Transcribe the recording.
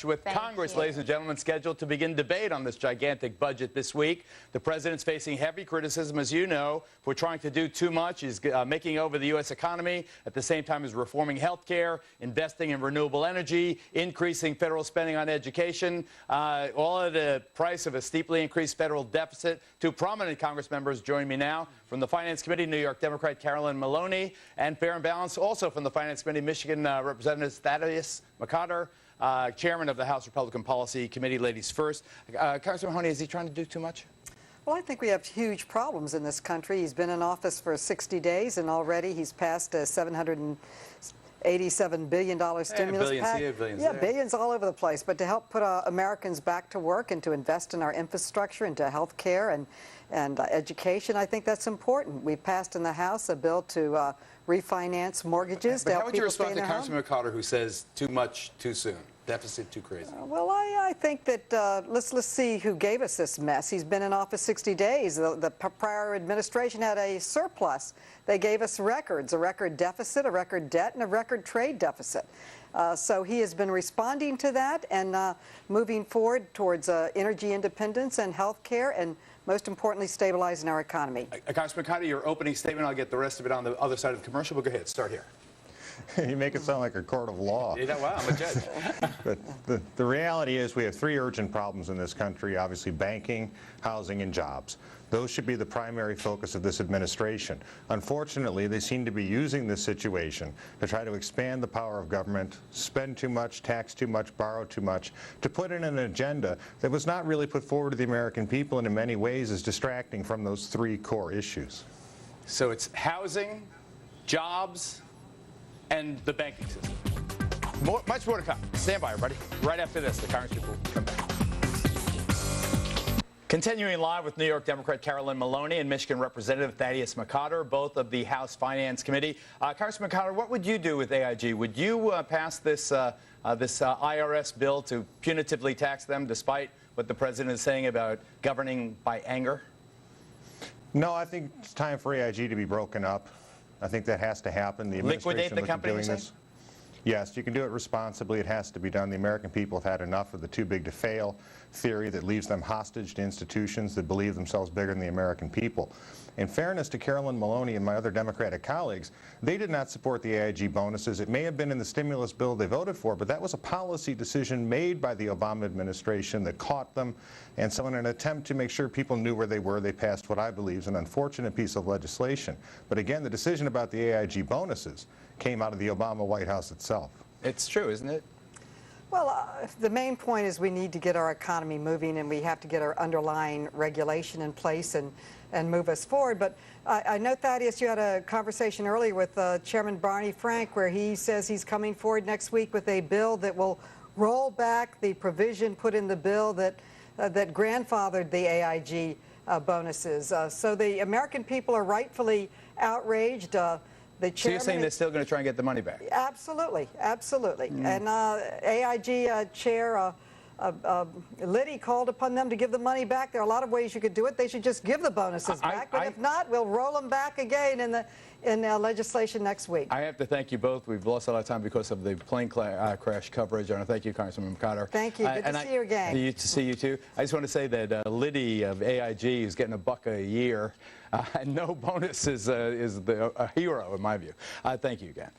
With Congress, ladies and gentlemen, scheduled to begin debate on this gigantic budget this week. The president's facing heavy criticism, as you know, for trying to do too much. He's making over the U.S. economy at the same time as reforming health care, investing in renewable energy, increasing federal spending on education, all at the price of a steeply increased federal deficit. Two prominent Congress members join me now from the Finance Committee, New York Democrat Carolyn Maloney, and Fair and Balanced, also from the Finance Committee, Michigan Representatives Thaddeus, McCotter, Chairman of the House Republican Policy Committee. Ladies first. Congressman Maloney, is he trying to do too much? Well, I think we have huge problems in this country. He's been in office for 60 days, and already he's passed a $787 billion stimulus package. Billions all over the place. But to help put Americans back to work and to invest in our infrastructure, into health care and education, I think that's important. We passed in the House a bill to refinance mortgages to help people stay in their home. How would you respond to Congressman McCotter, who says too much too soon? Deficit too crazy? Well, I think that let's see who gave us this mess. He's been in office 60 days. The prior administration had a surplus. They gave us records, a record deficit, a record debt, and a record trade deficit. So he has been responding to that and moving forward towards energy independence and health care and, most importantly, stabilizing our economy. Congressman McCotter, your opening statement, I'll get the rest of it on the other side of the commercial, but go ahead, start here. You make it sound like a court of law. Wow, I'm a judge. But the reality is we have three urgent problems in this country, obviously banking, housing, and jobs. Those should be the primary focus of this administration. Unfortunately, they seem to be using this situation to try to expand the power of government, spend too much, tax too much, borrow too much, to put in an agenda that was not really put forward to the American people and in many ways is distracting from those three core issues. So it's housing, jobs, and the banking system. Much more to come. Stand by, everybody. Right after this, the Congress people will come back. Continuing live with New York Democrat Carolyn Maloney and Michigan Representative Thaddeus McCotter, both of the House Finance Committee. Congressman McCotter, what would you do with AIG? Would you pass this IRS bill to punitively tax them, despite what the president is saying about governing by anger? No, I think it's time for AIG to be broken up. I think that has to happen. The administration liquidate the company, doing this. Yes, you can do it responsibly. It has to be done. The American people have had enough of the too big to fail theory that leaves them hostage to institutions that believe themselves bigger than the American people. In fairness to Carolyn Maloney and my other Democratic colleagues, they did not support the AIG bonuses. It may have been in the stimulus bill they voted for, but that was a policy decision made by the Obama administration that caught them. And so in an attempt to make sure people knew where they were, they passed what I believe is an unfortunate piece of legislation. But again, the decision about the AIG bonuses came out of the Obama White House itself. It's true, isn't it? Well, the main point is we need to get our economy moving, and we have to get our underlying regulation in place and move us forward. But I know, Thaddeus, you had a conversation earlier with Chairman Barney Frank where he says he's coming forward next week with a bill that will roll back the provision put in the bill that grandfathered the AIG bonuses. So the American people are rightfully outraged. So you're saying they're still going to try and get the money back? Absolutely, absolutely. And AIG Chair Liddy called upon them to give the money back. There are a lot of ways you could do it. They should just give the bonuses back. But if not, we'll roll them back again in the legislation next week. I have to thank you both. We've lost a lot of time because of the plane crash coverage. I want to thank you, Congressman McCotter. Thank you. Good to see you again. Good to see you, too. I just want to say that Liddy of AIG is getting $1 a year. And no bonus is a hero, in my view. Thank you again.